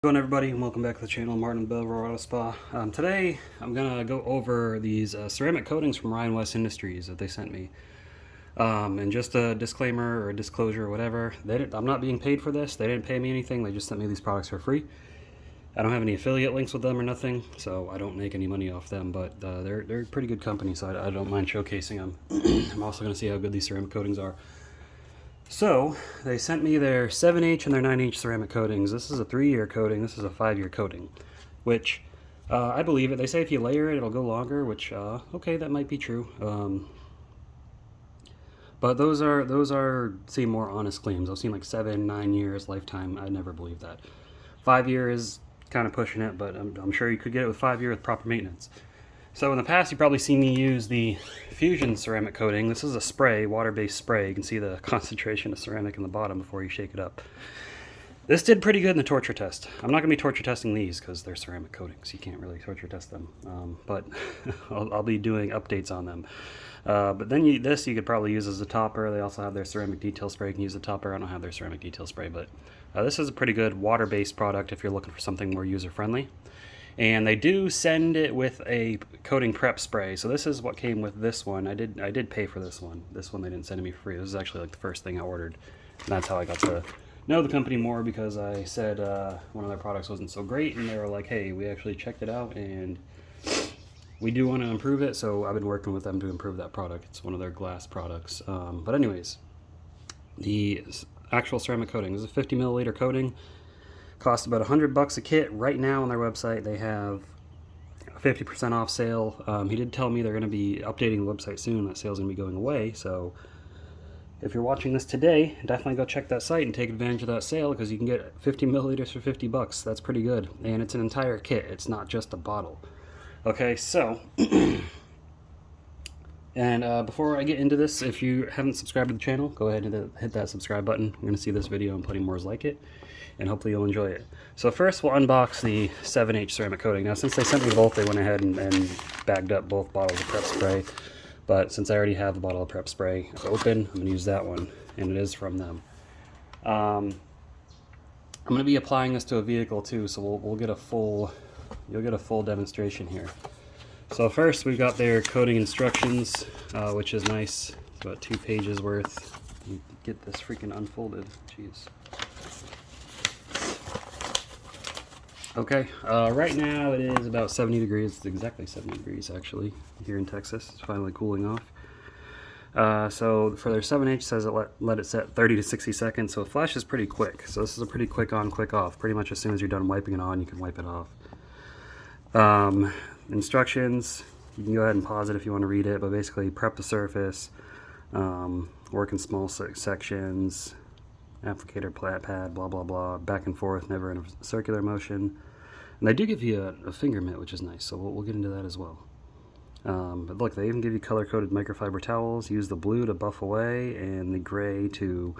How's it going, everybody, and welcome back to the channel. Martin Bell Auto Spa. Today I'm gonna go over these ceramic coatings from RWI Industries that they sent me. And just a disclaimer or a disclosure or whatever, I'm not being paid for this. They didn't pay me anything. They just sent me these products for free. I don't have any affiliate links with them or nothing, so I don't make any money off them. But they're a pretty good company, so I don't mind showcasing them. I'm also gonna see how good these ceramic coatings are. So, they sent me their 7H and their 9H ceramic coatings. This is a 3-year coating, this is a 5-year coating, which I believe it. They say if you layer it, it'll go longer, which, okay, that might be true. But those seem more honest claims. I've seen like 7, 9 years, lifetime. I never believe that. 5 years is kind of pushing it, but I'm sure you could get it with 5 years with proper maintenance. So in the past, you've probably seen me use the Fusion ceramic coating. This is a spray, water-based spray. You can see the concentration of ceramic in the bottom before you shake it up. This did pretty good in the torture test. I'm not going to be torture testing these because they're ceramic coatings. You can't really torture test them, but I'll be doing updates on them. But then this you could probably use as a topper. They also have their ceramic detail spray. You can use a topper. I don't have their ceramic detail spray, but this is a pretty good water-based product if you're looking for something more user-friendly. And they do send it with a coating prep spray. So this is what came with this one. I did pay for this one. This one they didn't send it me for free. This is actually like the first thing I ordered. And that's how I got to know the company more, because I said one of their products wasn't so great, and they were like, hey, we actually checked it out and we do want to improve it. So I've been working with them to improve that product. It's one of their glass products. But anyways, the actual ceramic coating is a 50 milliliter coating. Costs about $100 a kit. Right now on their website they have a 50% off sale. He did tell me they're going to be updating the website soon. That sale's going to be going away, so if you're watching this today, definitely go check that site and take advantage of that sale, because you can get 50 milliliters for $50. That's pretty good, and it's an entire kit. It's not just a bottle. Okay, so and before I get into this, if you haven't subscribed to the channel, go ahead and hit that subscribe button. You're going to see this video and plenty more like it, and hopefully you'll enjoy it. So first we'll unbox the 7H ceramic coating. Now since they sent me both, they went ahead and bagged up both bottles of prep spray. But since I already have a bottle of prep spray open, I'm going to use that one, and it is from them. I'm going to be applying this to a vehicle too, so you'll get a full demonstration here. So first we've got their coating instructions, which is nice. It's about 2 pages worth. You get this freaking unfolded. Jeez. Okay, right now it is about 70 degrees. It's exactly 70 degrees actually here in Texas. It's finally cooling off. So for their 7H, it says let it set 30 to 60 seconds. So it flashes pretty quick. So this is a pretty quick on, quick off. Pretty much as soon as you're done wiping it on, you can wipe it off. Instructions, you can go ahead and pause it if you want to read it, but basically prep the surface, work in small sections, applicator pad, blah blah blah, back and forth, never in a circular motion. And they do give you a finger mitt, which is nice, so we'll get into that as well. But look, they even give you color-coded microfiber towels. Use the blue to buff away and the gray to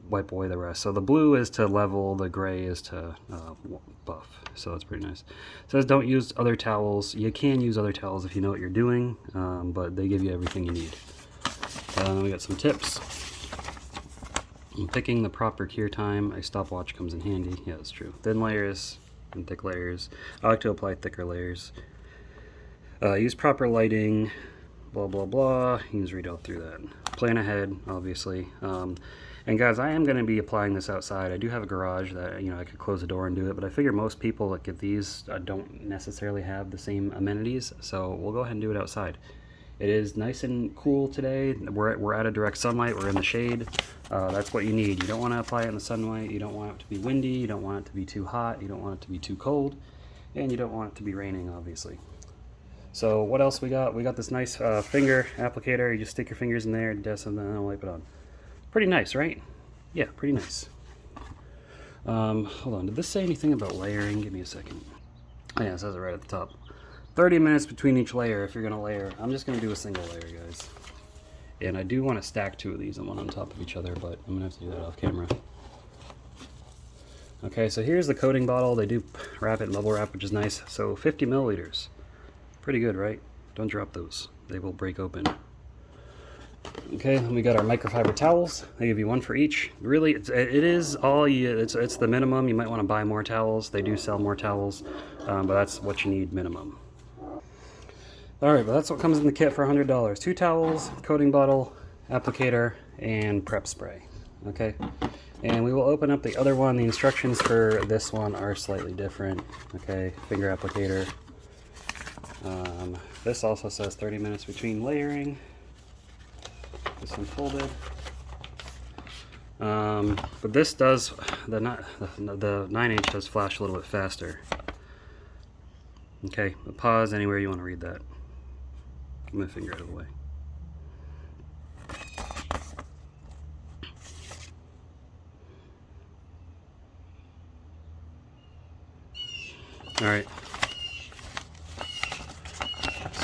wipe away the rest. So the blue is to level, the gray is to buff, so that's pretty nice. It says don't use other towels. You can use other towels if you know what you're doing, but they give you everything you need. We got some tips. In picking the proper cure time, a stopwatch comes in handy. Yeah, that's true. Thin layers and thick layers. I like to apply thicker layers. Use proper lighting, blah blah blah. You can just read all through that. Plan ahead, obviously. And guys, I am going to be applying this outside. I do have a garage that, I could close the door and do it, but I figure most people that get these don't necessarily have the same amenities, so we'll go ahead and do it outside. It is nice and cool today. We're out of direct sunlight. We're in the shade. That's what you need. You don't want to apply it in the sunlight. You don't want it to be windy. You don't want it to be too hot. You don't want it to be too cold. And you don't want it to be raining, obviously. So what else we got? We got this nice finger applicator. You just stick your fingers in there, and then wipe it on. Pretty nice, right? Yeah, pretty nice. Hold on. Did this say anything about layering? Give me a second. Oh yeah, it says it right at the top. 30 minutes between each layer if you're going to layer. I'm just going to do a single layer, guys. And I do want to stack 2 of these and one on top of each other, but I'm going to have to do that off camera. Okay, so here's the coating bottle. They do wrap it in bubble wrap, which is nice. So 50 milliliters. Pretty good, right? Don't drop those. They will break open. Okay, then we got our microfiber towels. They give you one for each. Really, it is all you. It's the minimum. You might want to buy more towels. They do sell more towels, but that's what you need minimum. All right, but that's what comes in the kit for $100. 2 towels, coating bottle, applicator, and prep spray. Okay, and we will open up the other one. The instructions for this one are slightly different. Okay, finger applicator. This also says 30 minutes between layering. This one folded. But this does, the 9H does flash a little bit faster. Okay, but pause anywhere you want to read that. Get my finger out of the way. All right.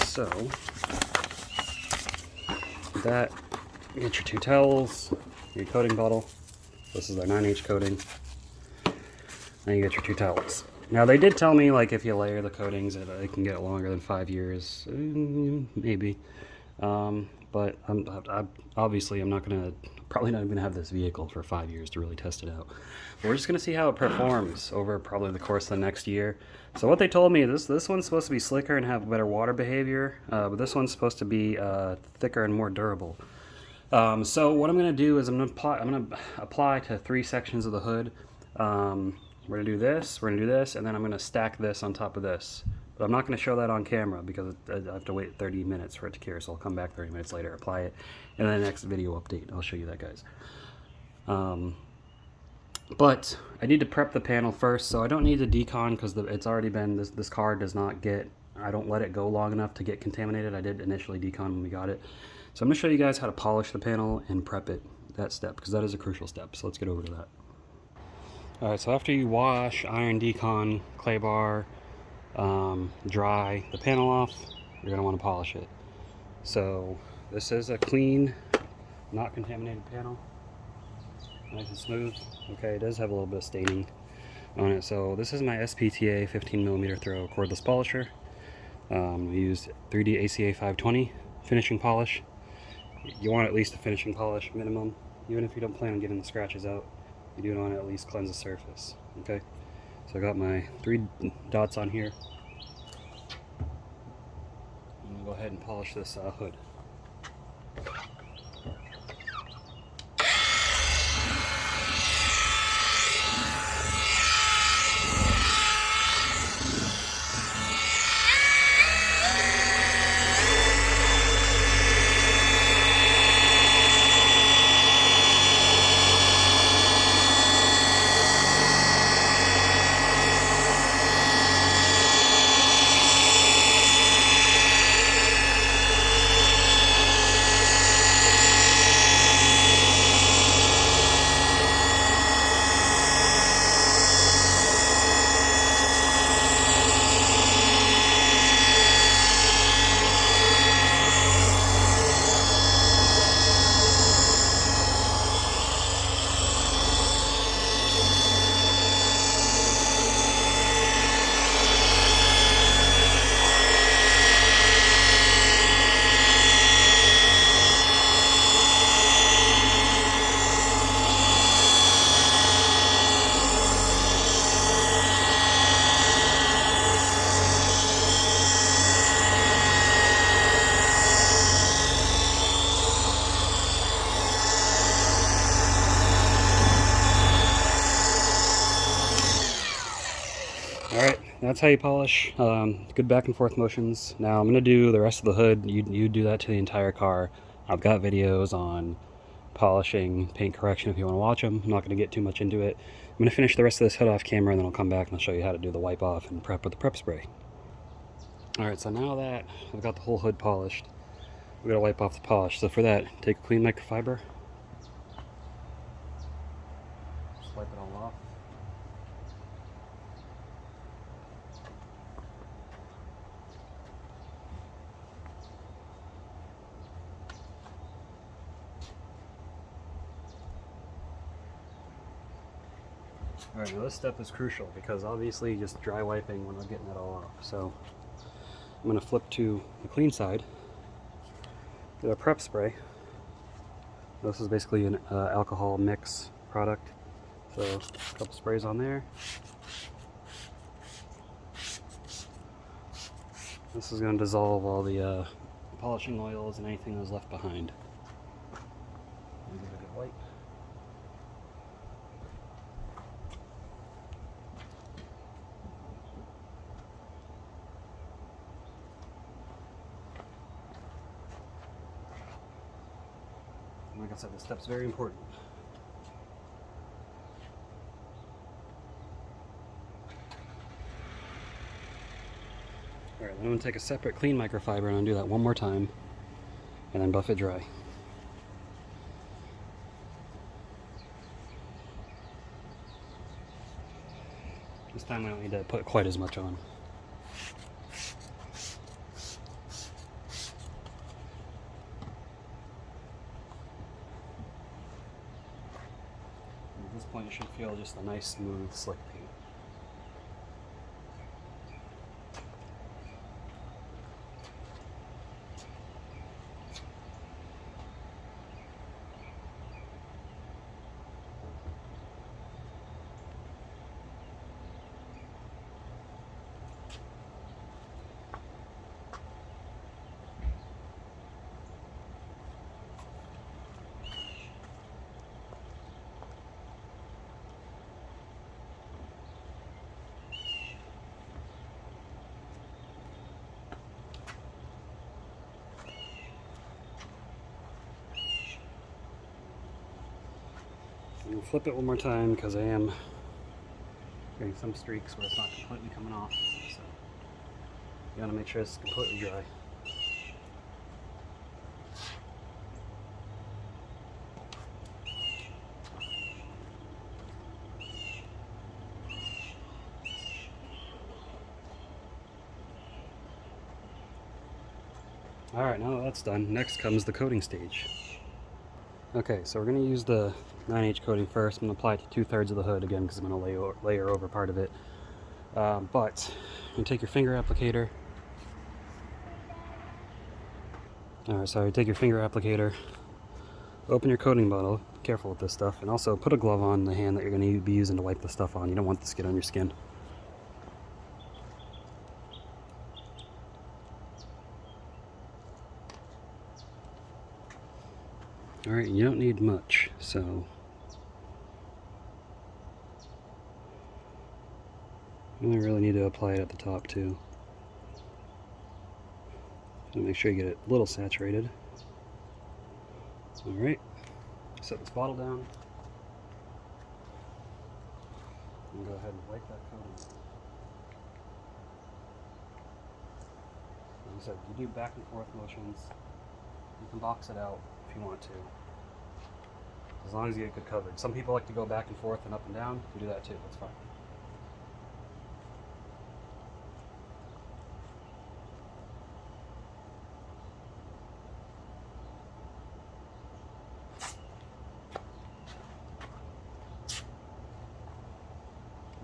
So, that, you get your 2 towels, your coating bottle. This is our 9H coating. Now you get your 2 towels. Now they did tell me, like, if you layer the coatings, it can get longer than 5 years, maybe. But obviously I'm probably not gonna have this vehicle for 5 years to really test it out. But we're just gonna see how it performs over probably the course of the next year. So what they told me, this one's supposed to be slicker and have better water behavior, but this one's supposed to be thicker and more durable. So what I'm gonna do is I'm gonna apply to 3 sections of the hood. We're gonna do this, we're gonna do this, and then I'm gonna stack this on top of this. But I'm not gonna show that on camera because I have to wait 30 minutes for it to cure, so I'll come back 30 minutes later, apply it, and then the next video update, I'll show you that, guys. But I need to prep the panel first, so I don't need to decon because it's already been, this car does not get, I don't let it go long enough to get contaminated. I did initially decon when we got it. So I'm gonna show you guys how to polish the panel and prep it, that step, because that is a crucial step, so let's get over to that. Alright, so after you wash, iron, decon, clay bar, dry the panel off, you're going to want to polish it. So this is a clean, not contaminated panel. Nice and smooth. Okay, it does have a little bit of staining on it. So this is my SPTA 15mm throw cordless polisher. We used 3D ACA 520 finishing polish. You want at least a finishing polish minimum, even if you don't plan on getting the scratches out. You do want to at least cleanse the surface. Okay, so I got my 3 dots on here. I'm going to go ahead and polish this hood. Alright, that's how you polish. Good back and forth motions. Now I'm going to do the rest of the hood. You do that to the entire car. I've got videos on polishing, paint correction if you want to watch them. I'm not going to get too much into it. I'm going to finish the rest of this hood off camera and then I'll come back and I'll show you how to do the wipe off and prep with the prep spray. Alright, so now that I've got the whole hood polished, we're going to wipe off the polish. So for that, take a clean microfiber. Just wipe it all off. Alright, now this step is crucial because obviously just dry wiping when we're getting it all off. So I'm going to flip to the clean side, get a prep spray. This is basically an alcohol mix product. So a couple sprays on there. This is going to dissolve all the polishing oils and anything that was left behind. Give it a good wipe. And like I said, this step's very important. Alright, then I'm going to take a separate clean microfiber and undo that one more time, and then buff it dry. This time we don't need to put quite as much on. At this point you should feel just a nice, smooth, slick paint. And flip it one more time because I am getting some streaks where it's not completely coming off. So you want to make sure it's completely dry. Alright, now that that's done, next comes the coating stage. Okay, so we're going to use the 9H coating first. I'm going to apply it to 2/3 of the hood again because I'm going to layer over part of it. But you take your finger applicator. Alright, sorry, take your finger applicator, open your coating bottle, be careful with this stuff, and also put a glove on the hand that you're going to be using to wipe the stuff on. You don't want this to get on your skin. Alright, you don't need much, so you only really need to apply it at the top too. So make sure you get it a little saturated. Alright, set this bottle down. And go ahead and wipe that coating. Like I said, you do back and forth motions. You can box it out if you want to, as long as you get good coverage. Some people like to go back and forth and up and down. You can do that too, that's fine.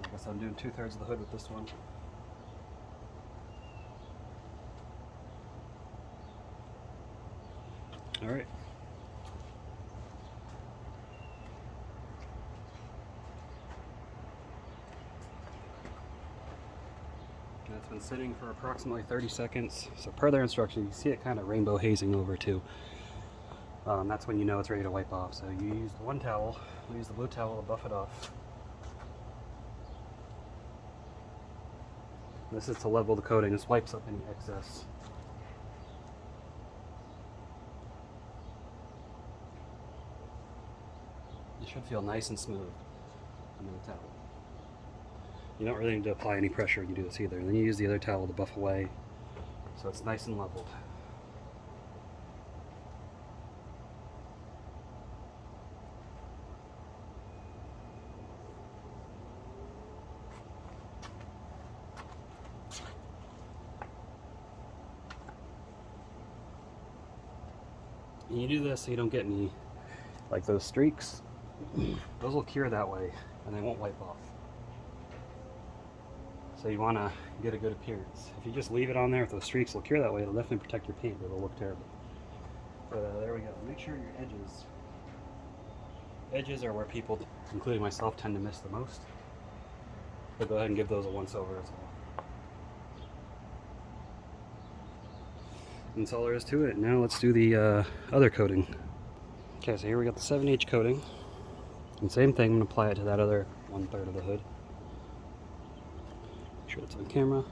I guess I'm doing 2/3 of the hood with this one. Alright. And it's been sitting for approximately 30 seconds. So per their instructions, you see it kind of rainbow hazing over too. That's when you know it's ready to wipe off. So you use the one towel, we use the blue towel to buff it off. This is to level the coating. This wipes up any excess. It should feel nice and smooth under the towel. You don't really need to apply any pressure when you do this either. And then you use the other towel to buff away so it's nice and leveled. And you do this so you don't get any, like those streaks. Those will cure that way and they won't wipe off. So you want to get a good appearance. If you just leave it on there, if those streaks will cure that way, it'll definitely protect your paint, but it'll look terrible. But there we go. Make sure your edges edges are where people, including myself, tend to miss the most. So go ahead and give those a once over as well. And that's all there is to it. Now let's do the other coating. Okay, so here we got the 7H coating. And same thing, I'm going to apply it to that other 1/3 of the hood. Make sure it's on camera. Go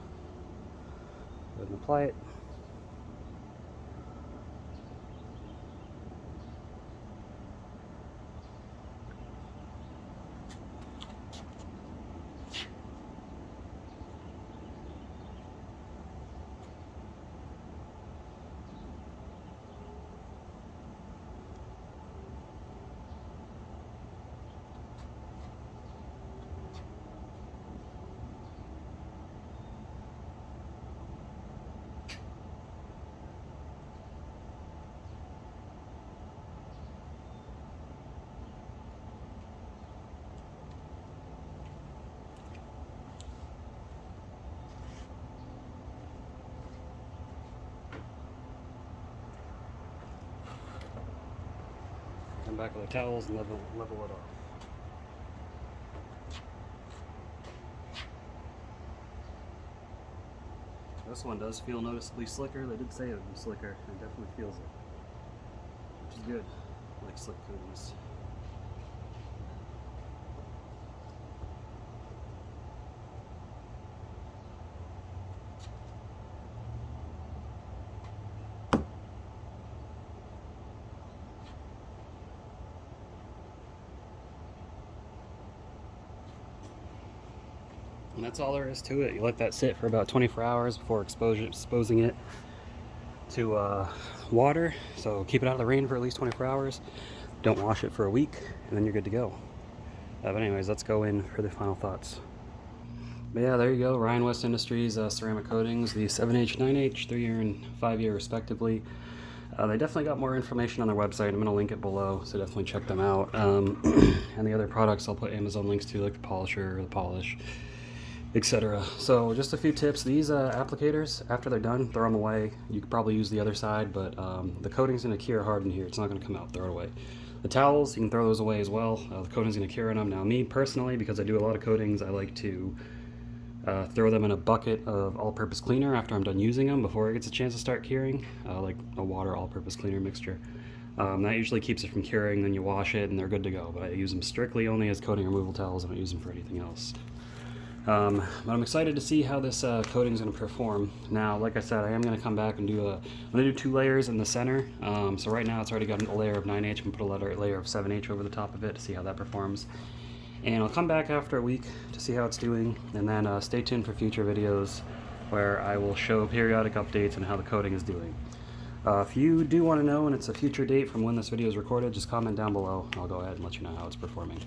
ahead and apply it. Come back with the towels and level it off. This one does feel noticeably slicker. They did say it would be slicker. It definitely feels it, which is good. I like slick coatings. And that's all there is to it. You let that sit for about 24 hours before exposing it to water. So keep it out of the rain for at least 24 hours. Don't wash it for a week, and then you're good to go. But anyways, let's go in for the final thoughts. But yeah, there you go. Ryan West Industries ceramic coatings, the 7H, 9H, 3-year and 5-year respectively. They definitely got more information on their website. I'm going to link it below, so definitely check them out. And the other products I'll put Amazon links to, like the polisher, the polish, etc. So just a few tips. These applicators, after they're done, throw them away. You could probably use the other side, but the coating's going to cure hard in here. It's not going to come out. Throw it away. The towels, you can throw those away as well. The coating's going to cure in them. Now me personally, because I do a lot of coatings, I like to throw them in a bucket of all-purpose cleaner after I'm done using them before it gets a chance to start curing, like a water all-purpose cleaner mixture. That usually keeps it from curing. Then you wash it and they're good to go, but I use them strictly only as coating removal towels. I don't use them for anything else. But I'm excited to see how this coating is going to perform. Now, like I said, I am going to come back and I'm going to do 2 layers in the center. So right now it's already got a layer of 9H. I'm going to put a layer of 7H over the top of it to see how that performs. And I'll come back after a week to see how it's doing, and then stay tuned for future videos where I will show periodic updates on how the coating is doing. If you do want to know, and it's a future date from when this video is recorded, just comment down below. I'll go ahead and let you know how it's performing.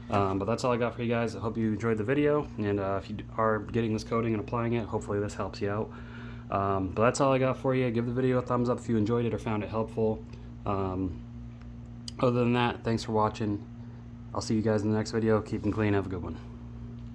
But that's all I got for you guys. I hope you enjoyed the video, and if you are getting this coating and applying it, hopefully this helps you out. But that's all I got for you. Give the video a thumbs up if you enjoyed it or found it helpful. Other than that, thanks for watching. I'll see you guys in the next video. Keep them clean. Have a good one.